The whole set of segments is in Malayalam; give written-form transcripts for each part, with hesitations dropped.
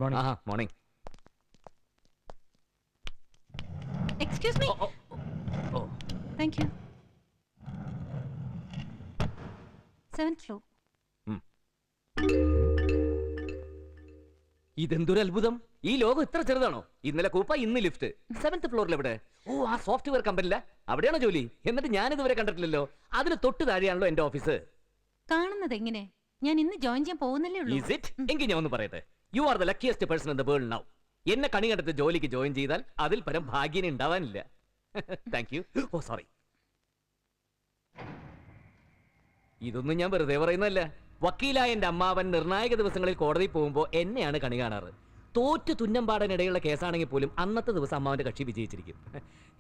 Good morning. Morning. Excuse me. Oh. Thank you. 7th floor. ഇതെന്തൊരു അത്ഭുതം! ഈ ലോകം ഇത്ര ചെറുതാണോ? ഇന്നലെ കൂപ്പ, ഇന്ന് ലിഫ്റ്റ്. 7th ഫ്ലോറിൽ എവിടെ? ഓ, ആ സോഫ്റ്റ്വെയർ കമ്പനിയില. അവിടെയാണോ ജോലി? എന്നിട്ട് ഞാൻ ഇതുവരെ കണ്ടിട്ടില്ലല്ലോ. അതിന് തൊട്ട് താഴെയാണല്ലോ എന്റെ ഓഫീസ്. കാണുന്നത് എങ്ങനെ? ഞാൻ ഇന്ന് ജോയിൻ ചെയ്യാൻ പോകുന്നല്ലേ ഉള്ളൂ. Is it? എങ്കിൽ ഞാൻ ഒന്ന് പറയട്ടെ. You are the luckiest person in the world now. എന്നെ കണി കണ്ടെത്തി ജോലിക്ക് ജോയിൻ ചെയ്താൽ അതിൽ പരം ഭാഗ്യനെ ഉണ്ടാവാനില്ല. Thank you. Oh sorry. ഇതൊന്നും ഞാൻ വെറുതെ പറയുന്നതല്ല. വക്കീലായ എന്റെ അമ്മാവൻ നിർണായക ദിവസങ്ങളിൽ കോടതിയിൽ പോകുമ്പോൾ എന്നെയാണ് കണി കാണാറ്. തോറ്റു തുന്നമ്പാടാനിടയുള്ള കേസാണെങ്കിൽ പോലും അന്നത്തെ ദിവസം അമ്മാവന്റെ കക്ഷി വിജയിച്ചിരിക്കും.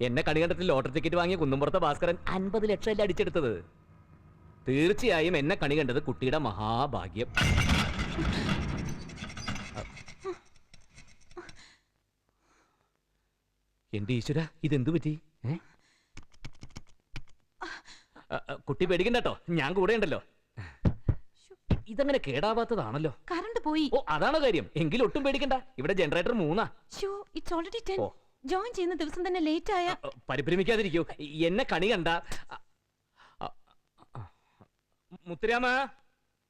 എന്നെ കണി കണ്ടത്തിൽ ലോട്ടറി ടിക്കറ്റ് വാങ്ങിയ കുന്നുംപുറത്തെ ഭാസ്കരൻ 50 ലക്ഷം അടിച്ചെടുത്തത്. തീർച്ചയായും എന്നെ കണി കണ്ടത് കുട്ടിയുടെ മഹാഭാഗ്യം. എന്റെ ഈശ്വര, ഇതെന്തു പറ്റി? കുട്ടി പേടിക്കണ്ടോ, ഞാൻ കൂടെ ഉണ്ടല്ലോ. ഇതങ്ങനെ കേടാവാത്തതാണല്ലോ. കറണ്ട് പോയി. ഓ, അതാണോ കാര്യം? എങ്കിലും ഒട്ടും പേടിക്കണ്ട. ഇവിടെ ജനറേറ്റർ 3. It's already 10. ജോയിൻ ചെയ്യുന്ന ദിവസം തന്നെ ലേറ്റ് ആയ. പരിഭ്രമിക്കാതിരിക്കൂ. എന്നെ കണി കണ്ട. മുത്തുരാമ,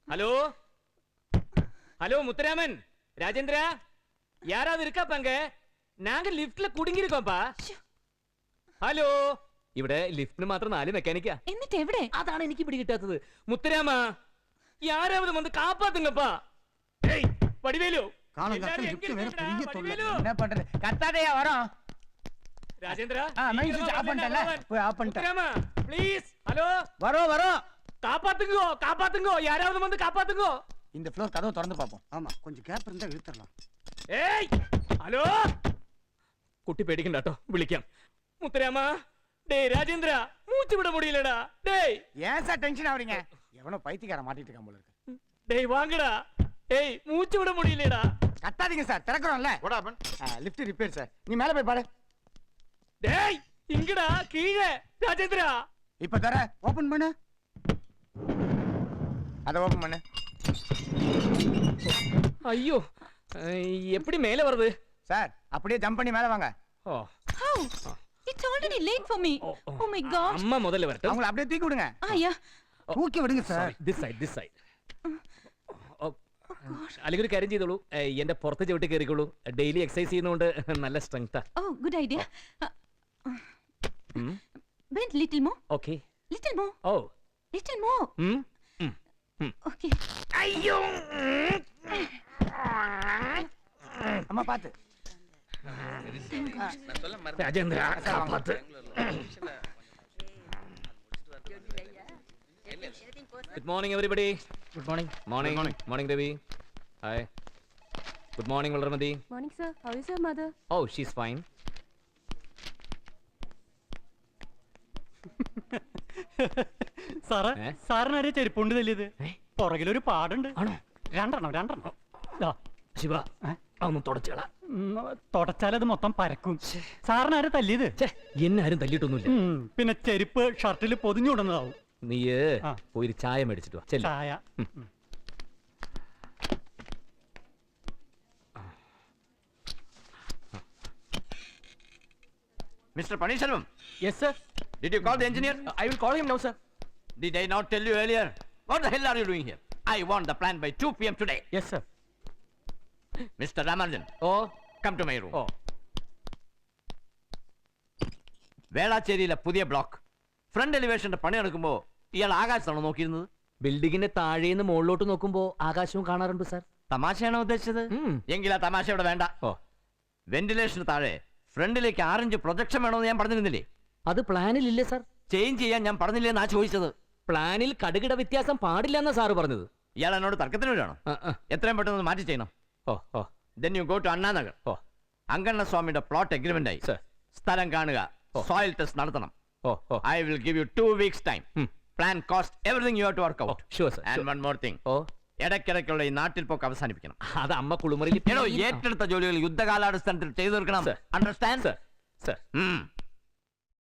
ഹലോ ഹലോ മുത്തുരാമൻ, രാജേന്ദ്ര, யாராவது இருக்கா பங்க? நாங்க லிஃப்ட்ல குடுங்கி இருக்கோம்ப்பா. ഹലോ, ഇവിടെ ലിഫ്റ്റിന് മാത്രം 4 മെക്കാനിക്കാ. എന്നിട്ട് എവിടെ? അതാണ് എനിക്ക് പിടികിട്ടാത്തത്. മുത്തുരാമ, யாராவது வந்து காப்பாத்துங்கப்பா. ஏய் வடிவேலு, என்ன பண்றது? கத்தாதையா வரோம். ராஜேந்திரா, மெயின் ஸ்விட்ச் ஆஃப் பண்ணிட்டல, போய் ஆஃப் பண்ணிட்டேன். முத்துராம ப்ளீஸ். ஹலோ, வரோம். காப்பாத்துங்கோ, யாராவது வந்து காப்பாத்துங்கோ. இந்த ஃப்ளோர் கதவு திறந்து பாப்போம். ஆமா, கொஞ்சம் கேப் இருந்தா இழுத்துறலாம். ഏയ് ഹലോ, കുട്ടി പേടിക്കണ്ട കേട്ടോ, വിളിക്കാം. മുത്തുരാമ, டேய் ராஜேந்திரா, மூச்சு விட முடியலடா. டேய் ஏன் சார் டென்ஷன் ஆவறீங்க? எவனோ பைத்தியக்கார மாட்டிட்டு இருக்கான் போல இருக்கு. டேய் வாங்கடா. ஏய் மூச்சு விட முடியலடா. கத்தாதீங்க சார், திறக்கறோம்ல. What happen? Lift repair sir. நீ மேல போய் பாரு. டேய் இங்கடா கீழே. ராஜேந்திரா, இப்ப தர ஓபன் பண்ணு. அத ஓபன் பண்ணு. ஐயோ, எப்படி மேலே வருது? சார், அப்படியே ஜம்ப் பண்ணி மேல வாங்க. ஓ, How? It's already late for me. Oh my gosh. அம்மா முதல்ல வரட்டும். அவங்கள அப்படியே தூக்கி விடுங்க. Yeah. தூக்கி விடுங்க சார். This side. അല്ലെങ്കിൽ ഒരു കാര്യം ചെയ്തോളൂ, എന്റെ പുറത്ത് ചവിട്ടി കയറിക്കോളൂ. ഡെയിലി എക്സസൈസ് ചെയ്യുന്നതുകൊണ്ട് നല്ല സ്ട്രെങ്താ. Oh, good idea. Bend little more. Okay. Little more. Oh. Little more. Okay. അയ്യോ, அம்மா பாத்து. Rajendra, കാപ്പാത്ത്. Good morning everybody. Good morning. Morning Devi. Hi. Good morning Valramadi. Morning sir. How is your mother? Oh, she's fine. സാറിനാരെ ചെരുപ്പുണ്ട് തല്ലിയത്? പുറകിലൊരു പാടുണ്ട്. ആണോ? രണ്ടെണ്ണം. ശിവ, അതൊന്ന് തുടച്ചേളാ. തുടച്ചാലത് മൊത്തം പരക്കും. സാറിനാരെ തല്ലിയത്? എന്നെ ആരും തല്ലിയിട്ടൊന്നുമില്ല. പിന്നെ ചെരുപ്പ് ഷർട്ടിൽ പൊതിഞ്ഞുടന്നതാവും. നീ പോയി ചായ മേടിച്ചിട്ട് വാ. ചായ. Mr. Paneerselvam. Yes sir. Did you call the engineer? I will call him now sir. Did I not tell you earlier? What the hell are you doing here? I want the plan by 2 p.m. today. Yes sir. Mr. Ramanujan. Oh, come to my room. Oh. വേളാച്ചേരിയിലെ പുതിയ ബ്ലോക്ക് ഫ്രണ്ട് എലിവേഷന്റെ പണി നടക്കുമ്പോ ഇയാൾ ആകാശത്താണോ നോക്കിയിരുന്നത്? ബിൽഡിങ്ങിന്റെ താഴേന്ന് മുകളിലോട്ട് നോക്കുമ്പോ ആകാശവും കാണാറുണ്ട് സാർ. തമാശയാണോ ഉദ്ദേശിച്ചത്? എങ്കിൽ ആ തമാശ ഇവിടെ വേണ്ട. വെന്റിലേഷന് താഴെ ഫ്രണ്ടിലേക്ക് 6 ഇഞ്ച് പ്രൊജക്ഷൻ വേണമെന്ന് ഞാൻ പറഞ്ഞിരുന്നില്ലേ? അത് പ്ലാനിലില്ലേ സാർ? ചേഞ്ച് ചെയ്യാൻ ഞാൻ പറഞ്ഞില്ലേ എന്നാ ചോദിച്ചത്. പ്ലാനിൽ കടുകിട വ്യത്യാസം പാടില്ല എന്നാ സാറ് പറഞ്ഞത്. ഇയാൾ എന്നോട് തർക്കത്തിന് വരാണോ? എത്രയും പെട്ടെന്ന് മാറ്റി ചെയ്യണം. Then you go to Anna Nagar. അങ്കണ്ണ സ്വാമിയുടെ പ്ലോട്ട് എഗ്രിമെന്റ് ആയി. സ്ഥലം കാണുക, സോയിൽ ടെസ്റ്റ് നടത്തണം. I will give you 2 weeks time. Plan, cost, everything you have to work out. Sure sir. And one more thing. ഇടയ്ക്കിടയ്ക്കുള്ള ഈ നാട്ടിൽ പോക്ക് അവസാനിപ്പിക്കണം. അത് അമ്മ കുളിമുറിയിൽ ഏറ്റെടുത്ത ജോലികൾ യുദ്ധകാലാടിസ്ഥാനത്തിൽ ചെയ്തു തീർക്കണം. അണ്ടർസ്റ്റാൻഡ്? സർ.